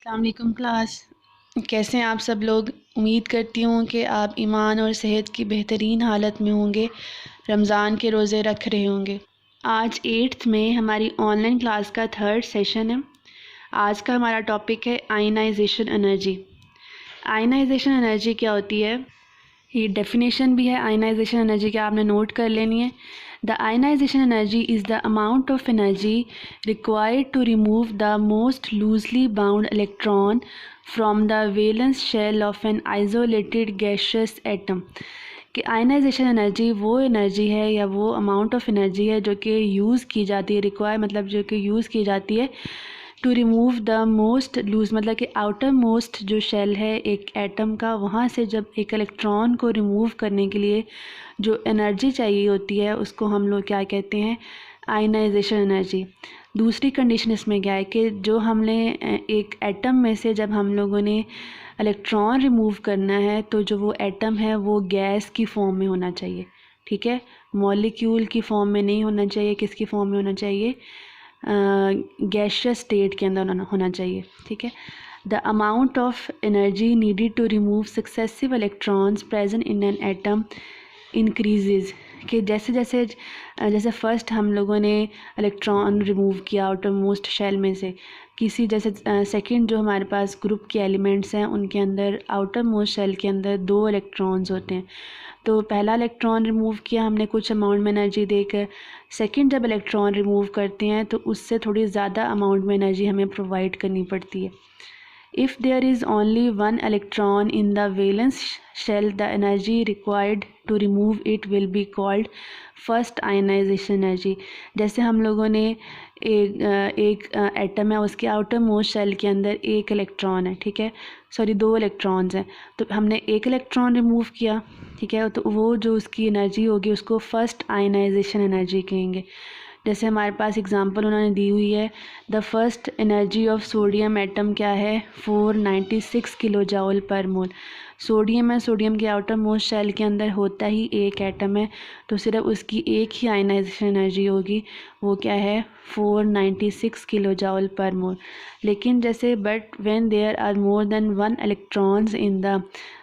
अस्सलाम वालेकुम क्लास। कैसे हैं आप सब लोग। उम्मीद करती हूँ कि आप ईमान और सेहत की बेहतरीन हालत में होंगे, रमज़ान के रोज़े रख रहे होंगे। आज 8th में हमारी ऑनलाइन क्लास का 3rd सेशन है। आज का हमारा टॉपिक है आयनाइजेशन एनर्जी। आयनाइजेशन एनर्जी क्या होती है, ये डेफिनेशन भी है आयनाइजेशन एनर्जी की, आपने नोट कर लेनी है। The ionization energy is the amount of energy required to remove the most loosely bound electron from the valence shell of an isolated gaseous atom. कि आयनाइजेशन एनर्जी वो energy है या वो अमाउंट ऑफ एनर्जी है जो कि use की जाती है, रिक्वायर मतलब जो कि यूज़ की जाती है to remove the most loose, मतलब कि आउटर मोस्ट जो शेल है एक एटम का, वहाँ से जब एक इलेक्ट्रॉन को रिमूव करने के लिए जो एनर्जी चाहिए होती है उसको हम लोग क्या कहते हैं, आयनाइजेशन एनर्जी। दूसरी कंडीशन इसमें क्या है कि जो हमने एक एटम में से जब हम लोगों ने इलेक्ट्रॉन रिमूव करना है तो जो वो एटम है वो गैस की फॉर्म में होना चाहिए, ठीक है, मॉलिक्यूल की फॉर्म में नहीं होना चाहिए। किसकी फॉर्म में होना चाहिए, गैसियस स्टेट के अंदर होना चाहिए, ठीक है। The amount of energy needed to remove successive electrons present in an atom increases. कि जैसे जैसे जैसे फर्स्ट हम लोगों ने इलेक्ट्रॉन रिमूव किया आउटर मोस्ट शेल में से, किसी जैसे सेकंड जो हमारे पास ग्रुप के एलिमेंट्स हैं उनके अंदर आउटर मोस्ट शेल के अंदर 2 इलेक्ट्रॉन्स होते हैं। तो पहला इलेक्ट्रॉन रिमूव किया हमने कुछ अमाउंट में एनर्जी देकर, सेकंड जब इलेक्ट्रॉन रिमूव करते हैं तो उससे थोड़ी ज़्यादा अमाउंट में एनर्जी हमें प्रोवाइड करनी पड़ती है। If there is only one electron in the valence shell, the energy required to remove it will be called first ionization energy। जैसे हम लोगों ने एक एटम है, उसके आउटर मोस्ट शेल के अंदर एक इलेक्ट्रॉन है, ठीक है, सॉरी 2 इलेक्ट्रॉन्स हैं, तो हमने एक इलेक्ट्रॉन रिमूव किया, ठीक है, तो वो जो उसकी एनर्जी होगी उसको फर्स्ट आयनाइजेशन एनर्जी कहेंगे। जैसे हमारे पास एग्जांपल उन्होंने दी हुई है, the first energy of sodium atom क्या है, 496 किलो जाउल पर मोल। सोडियम है, सोडियम के आउटर मोस्ट शेल के अंदर होता ही एक एटम है, तो सिर्फ उसकी एक ही आयनाइजेशन एनर्जी होगी, वो क्या है 496 किलो जाउल पर मोल। लेकिन जैसे but when there are more than 1 electrons in the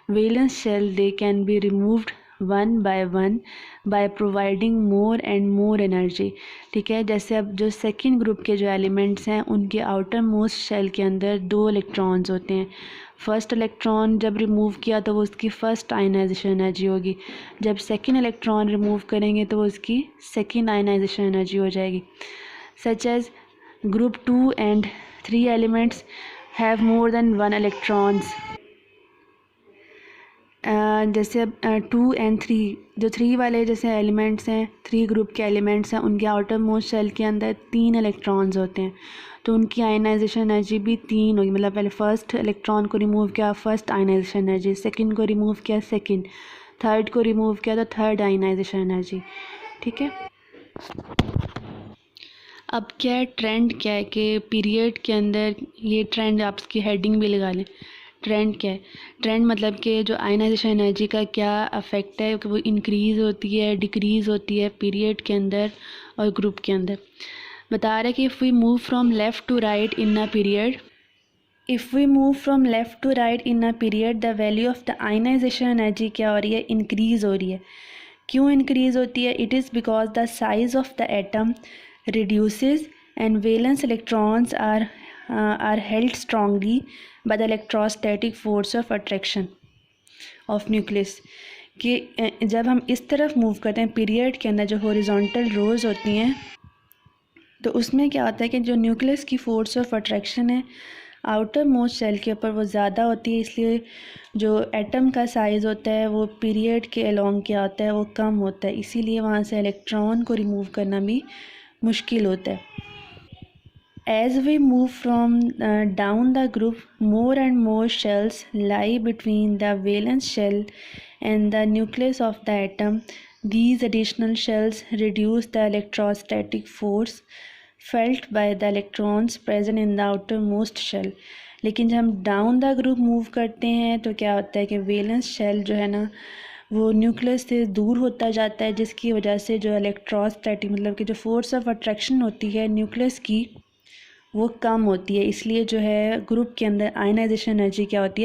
valence shell they can be removed one by providing more and more energy, ठीक है। जैसे अब जो सेकंड ग्रुप के जो एलिमेंट्स हैं उनके आउटर मोस्ट शेल के अंदर 2 इलेक्ट्रॉन्स होते हैं। फर्स्ट इलेक्ट्रॉन जब रिमूव किया तो वो उसकी फर्स्ट आयनाइजेशन एनर्जी होगी, जब सेकंड इलेक्ट्रॉन रिमूव करेंगे तो वो उसकी सेकंड आयनाइजेशन एनर्जी हो जाएगी। Such age group 2 and 3 elements have more than 1 electrons. जैसे अब 2 and 3, जो 3 वाले जैसे एलिमेंट्स हैं, 3 ग्रुप के एलिमेंट्स हैं, उनके आउटर मोस्ट शेल के अंदर 3 इलेक्ट्रॉन्स होते हैं, तो उनकी आयनाइजेशन एनर्जी भी 3 होगी। मतलब पहले फर्स्ट इलेक्ट्रॉन को रिमूव किया, फर्स्ट आयनाइजेशन एनर्जी, सेकंड को रिमूव किया, सेकंड, थर्ड को रिमूव किया तो थर्ड आयनाइजेशन एनर्जी, ठीक है। अब क्या है, ट्रेंड क्या है कि पीरियड के अंदर, ये ट्रेंड आप इसकी हेडिंग भी लगा लें। ट्रेंड क्या है, ट्रेंड मतलब कि जो आयनाइजेशन एनर्जी का क्या अफेक्ट है कि वो इंक्रीज़ होती है, डिक्रीज़ होती है पीरियड के अंदर और ग्रुप के अंदर। बता रहा है कि if we move from left to right in a period, if we move from left to right in a period the value of the ionization energy क्या हो रही है, इंक्रीज़ हो रही है। क्यों इंक्रीज़ होती है, it is because the size of the atom reduces and valence electrons are held strongly by the electrostatic force of attraction of nucleus। कि जब हम इस तरफ मूव करते हैं पीरियड के अंदर, जो हॉरिजॉन्टल रोज होती हैं, तो उसमें क्या होता है कि जो न्यूक्लियस की फोर्स ऑफ अट्रैक्शन है आउटर मोस्ट शेल के ऊपर वो ज़्यादा होती है, इसलिए जो एटम का साइज़ होता है वो पीरियड के अलोंग क्या होता है, वो कम होता है, इसीलिए वहाँ से इलेक्ट्रॉन को रिमूव करना भी मुश्किल होता है। As we move from down the group, more and more shells lie between the valence shell and the nucleus of the atom. These additional shells reduce the electrostatic force felt by the electrons present in the outermost shell। लेकिन जब हम down the group move करते हैं तो क्या होता है कि वैलेंस शेल जो है ना वो न्यूक्लियस से दूर होता जाता है, जिसकी वजह से जो इलेक्ट्रोस्टैटिक मतलब कि जो फोर्स ऑफ अट्रैक्शन होती है न्यूक्लियस की वो कम होती है, इसलिए जो है ग्रुप के अंदर आयनाइजेशन एनर्जी क्या होती है,